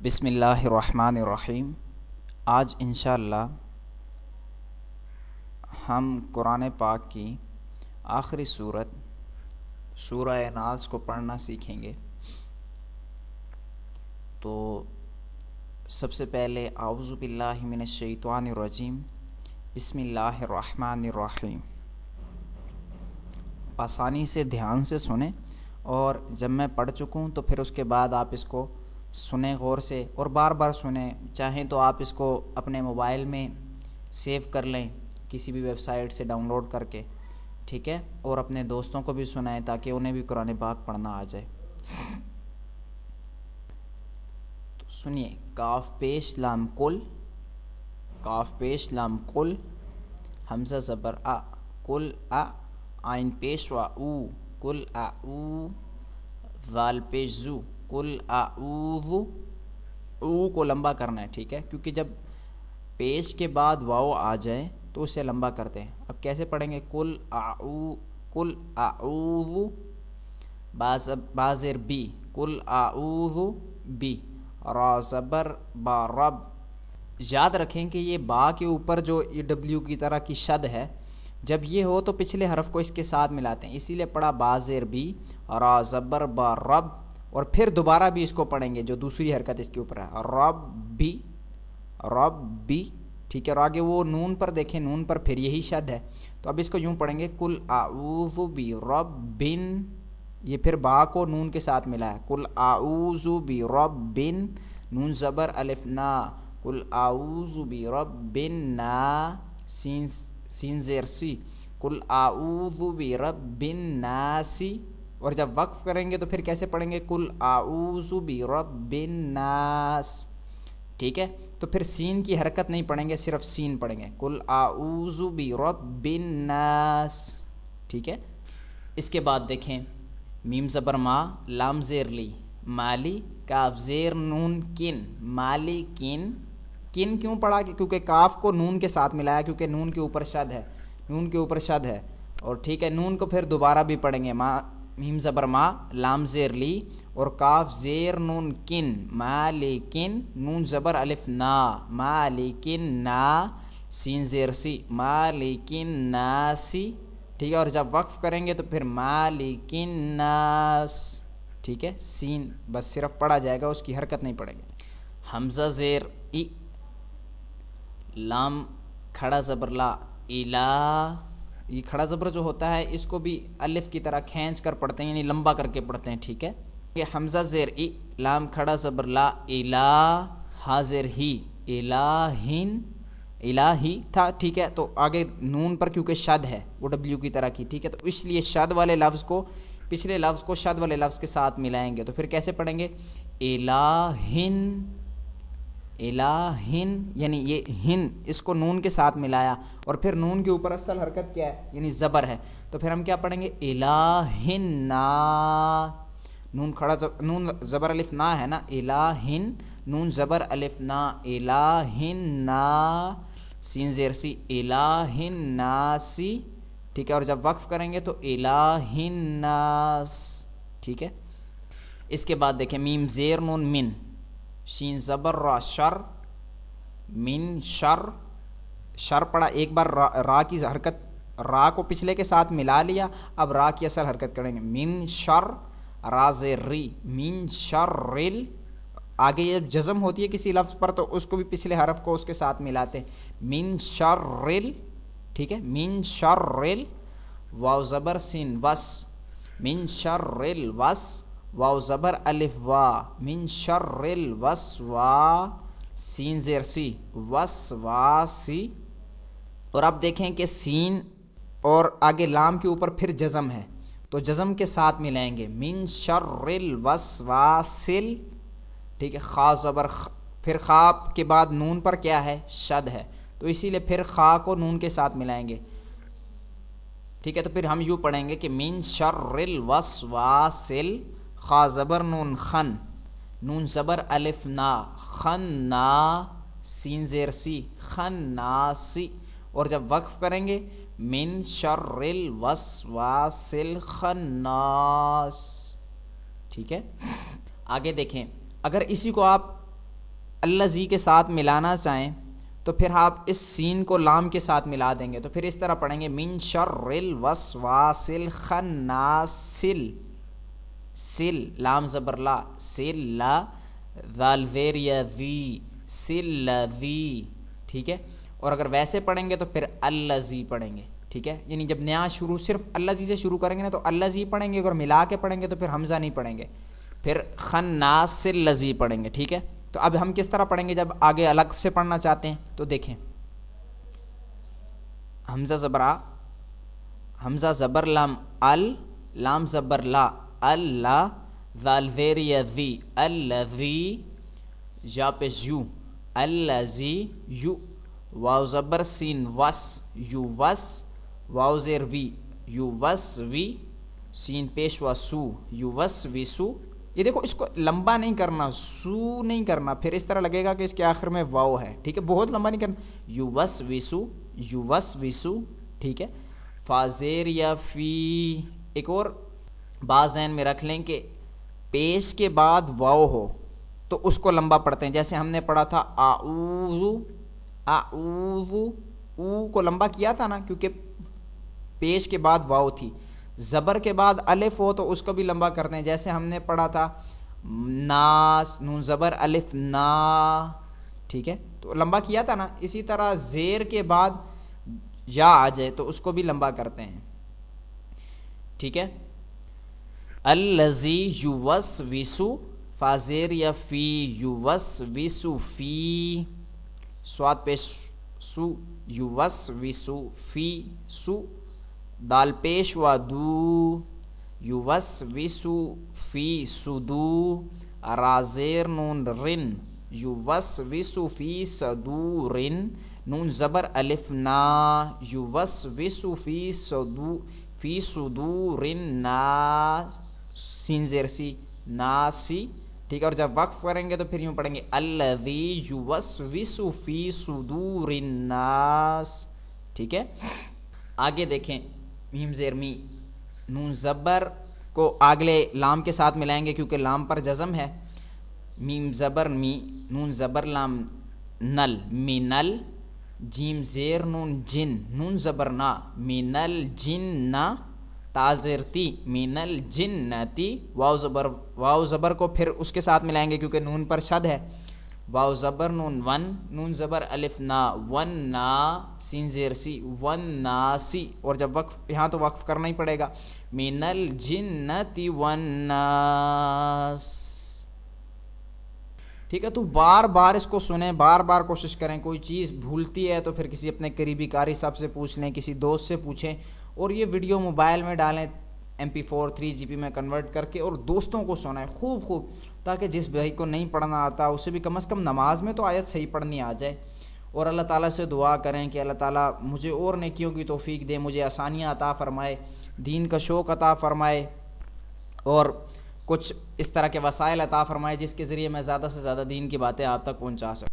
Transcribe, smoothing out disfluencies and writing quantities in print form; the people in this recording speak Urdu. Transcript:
بسم اللہ الرحمن الرحیم۔ آج انشاءاللہ ہم قرآن پاک کی آخری سورت سورہ ناس کو پڑھنا سیکھیں گے۔ تو سب سے پہلے اعوذ باللہ من الشیطان الرجیم، بسم اللہ الرحمن الرحیم۔ آسانی سے دھیان سے سنیں، اور جب میں پڑھ چکوں تو پھر اس کے بعد آپ اس کو سنیں غور سے اور بار بار سنیں۔ چاہیں تو آپ اس کو اپنے موبائل میں سیو کر لیں کسی بھی ویب سائٹ سے ڈاؤن لوڈ کر کے، ٹھیک ہے، اور اپنے دوستوں کو بھی سنائیں تاکہ انہیں بھی قرآن پاک پڑھنا آ جائے۔ تو سنیے، کاف پیش لام کل، کاف پیش لام کل، حمزہ زبر آ، کل آ، عین پیش و او، کل اعو، ذال پیش زو، کل اعوذ، او کو لمبا کرنا ہے، ٹھیک ہے، کیونکہ جب پیش کے بعد واو آ جائے تو اسے لمبا کرتے ہیں۔ اب کیسے پڑھیں گے؟ کل اعوذ، بازر بی، کل اعوذ بی، را زبر با رب۔ یاد رکھیں کہ یہ با کے اوپر جو یہ ڈبلیو کی طرح کی شد ہے، جب یہ ہو تو پچھلے حرف کو اس کے ساتھ ملاتے ہیں، اسی لیے پڑھا بازر بی، را زبر با رب، اور پھر دوبارہ بھی اس کو پڑھیں گے جو دوسری حرکت اس کے اوپر ہے، رب بی، رب بی، ٹھیک ہے، اور آگے وہ نون پر دیکھیں، نون پر پھر یہی شد ہے، تو اب اس کو یوں پڑھیں گے، کل اعوذ بی رب بن، یہ پھر با کو نون کے ساتھ ملا ہے، کل اعوذ بی رب بن، نون زبر الف نا، کل اعوذ بی رب بن نا، سین زیر سی، کل اعوذ بی رب بن ناسی۔ اور جب وقف کریں گے تو پھر کیسے پڑھیں گے؟ کل اعوذ برب الناس، ٹھیک ہے، تو پھر سین کی حرکت نہیں پڑھیں گے، صرف سین پڑھیں گے، کل اعوذ برب الناس، ٹھیک ہے۔ اس کے بعد دیکھیں، میم زبر ما، لام زیر لی، مالی، کاف زیر نون کن، مالی کن، کن کیوں پڑھا؟ کیونکہ کاف کو نون کے ساتھ ملایا، کیونکہ نون کے اوپر شد ہے، نون کے اوپر شد ہے، اور ٹھیک ہے، نون کو پھر دوبارہ بھی پڑھیں گے، میم زبر ما، لام زیر لی، اور کاف زیر نون کن، مالکن، نون زبر الف نا، مالکن نا، سین زیر سی، مالکن ناسی، ٹھیک ہے، اور جب وقف کریں گے تو پھر مالکن ناس، ٹھیک ہے، سین بس صرف پڑھا جائے گا، اس کی حرکت نہیں پڑے گی۔ حمزہ زیر ای، لام کھڑا زبر لا، الہ، یہ کھڑا زبر جو ہوتا ہے اس کو بھی الف کی طرح کھینچ کر پڑھتے ہیں، یعنی لمبا کر کے پڑھتے ہیں، ٹھیک ہے۔ یہ حمزہ زیر ای، لام کھڑا زبر لا، الہ، حاضر ہی، الہین، الہی تھا، ٹھیک ہے، تو آگے نون پر کیونکہ شد ہے وہ ڈبلیو کی طرح کی، ٹھیک ہے، تو اس لیے شد والے لفظ کو پچھلے لفظ کو شد والے لفظ کے ساتھ ملائیں گے، تو پھر کیسے پڑھیں گے؟ الہین، الہین، یعنی یہ ہن اس کو نون کے ساتھ ملایا، اور پھر نون کے اوپر اصل حرکت کیا ہے؟ یعنی زبر ہے، تو پھر ہم کیا پڑھیں گے؟ الہن نا، نون کھڑا نون زبر الف نا ہے نا، الہن، نون زبر الف نا، الہن نا، سین زیر سی، الہن ناسی، ٹھیک ہے، اور جب وقف کریں گے تو الہن ناس، ٹھیک ہے۔ اس کے بعد دیکھیں، میم زیر نون من، شین زبر را، شر، من شر، شر پڑا، ایک بار را کی حرکت، را کو پچھلے کے ساتھ ملا لیا، اب را کی اصل حرکت کریں گے، من شر، را زیر ری، من شر رل، آگے یہ جزم ہوتی ہے کسی لفظ پر تو اس کو بھی پچھلے حرف کو اس کے ساتھ ملاتے ہیں، من شر رل، ٹھیک ہے، من شر رل، واو زبر سین وس، من شر رل وس، واو زبر الف وا، من شر الوسوا، سین زیر سی، وسواسی، اور اب دیکھیں کہ سین اور آگے لام کے اوپر پھر جزم ہے تو جزم کے ساتھ ملائیں گے، من شر الوسواسل، ٹھیک ہے، خا زبر پھر خا کے بعد نون پر کیا ہے؟ شد ہے، تو اسی لیے پھر خا کو نون کے ساتھ ملائیں گے، ٹھیک ہے، تو پھر ہم یوں پڑھیں گے کہ من شر الوسواسل، خا زبر نون خن، نون زبر الف نا، خن نا، سین زیر سی، خن ناسی، اور جب وقف کریں گے من شر الوسواس الخناس، ٹھیک ہے۔ آگے دیکھیں، اگر اسی کو آپ الذی کے ساتھ ملانا چاہیں تو پھر آپ اس سین کو لام کے ساتھ ملا دیں گے، تو پھر اس طرح پڑھیں گے من شر الوسواس الخناس، سل لام زبر لا، سل لا، ذال زیر یا ذی، سل ذی، ٹھیک ہے. اور اگر ویسے پڑھیں گے تو پھر الذی پڑھیں گے، ٹھیک ہے. یعنی جب نیا شروع صرف الذی سے شروع کریں گے نا تو الذی پڑھیں گے، اگر ملا کے پڑھیں گے تو پھر حمزہ نہیں پڑھیں گے، پھر خناس الذی پڑھیں گے، ٹھیک ہے. تو اب ہم کس طرح پڑھیں گے جب آگے الگ سے پڑھنا چاہتے ہیں تو دیکھیں، حمزہ زبر آ، حمزہ زبر لام لام زبر لا، اللہ، ذال زیر یا ذی، الذی، یا پیش یو، الذی یو، واو زبر سین وس، یو وس، واو زیر وی، یو وس وی، سین پیش و سو، یو وس وی سو. یہ دیکھو اس کو لمبا نہیں کرنا، سو نہیں کرنا، پھر اس طرح لگے گا کہ اس کے آخر میں واو ہے، ٹھیک ہے. بہت لمبا نہیں کرنا، یو وس وی سو، یو وس وی سو، ٹھیک ہے. فازیر یا فی، ایک اور بات ذہن میں رکھ لیں کہ پیش کے بعد واو ہو تو اس کو لمبا پڑھتے ہیں. جیسے ہم نے پڑھا تھا اعوذ، اعوذ، او کو لمبا کیا تھا نا کیونکہ پیش کے بعد واو تھی. زبر کے بعد الف ہو تو اس کو بھی لمبا کرتے ہیں. جیسے ہم نے پڑھا تھا ناس، نون زبر الف نا، ٹھیک ہے، تو لمبا کیا تھا نا. اسی طرح زیر کے بعد یا آ جائے تو اس کو بھی لمبا کرتے ہیں، ٹھیک ہے. الذی یوسوس، فازیر یا فی، یوسوس فی، صاد پیش سو، یوسوس فی سو، دال پیش و دو، یوسوس فی صدو، رازیر نون رن، یوسوس فی صدورن، نون زبر الف نا، یوسوس فی صدور الناس، سین زیر سی، ناسی، ٹھیک ہے. اور جب وقف کریں گے تو پھر یوں پڑھیں گے الذی یوسوس فی صدور الناس، ٹھیک ہے. آگے دیکھیں، میم زیر می، نون زبر کو اگلے لام کے ساتھ ملائیں گے کیونکہ لام پر جزم ہے. میم زبر می، نون زبر لام نل، مینل، جیم زیر نون جن، نون زبر نا، مینل جن، تا زیر تی، مینل جنتی، واو زبر کو پھر اس کے ساتھ ملائیں گے کیونکہ نون پر شد ہے. واو زبر نون ون، نون زبر الف نا، ون نا، سین زیر سی، ون ناسی. اور جب وقف، یہاں تو وقف کرنا ہی پڑے گا، من الجنتی ون ناس، ٹھیک ہے. تو بار بار اس کو سنیں، بار بار کوشش کریں. کوئی چیز بھولتی ہے تو پھر کسی اپنے قریبی قاری صاحب سے پوچھ لیں، کسی دوست سے پوچھیں، اور یہ ویڈیو موبائل میں ڈالیں MP4 3GB میں کنورٹ کر کے، اور دوستوں کو سنائیں خوب خوب، تاکہ جس بھائی کو نہیں پڑھنا آتا اسے بھی کم از کم نماز میں تو آیت صحیح پڑھنی آ جائے. اور اللہ تعالیٰ سے دعا کریں کہ اللہ تعالیٰ مجھے اور نیکیوں کی توفیق دے، مجھے آسانیاں عطا فرمائے، دین کا شوق عطا فرمائے، اور کچھ اس طرح کے وسائل عطا فرمائے جس کے ذریعے میں زیادہ سے زیادہ دین کی باتیں آپ تک پہنچا سکوں.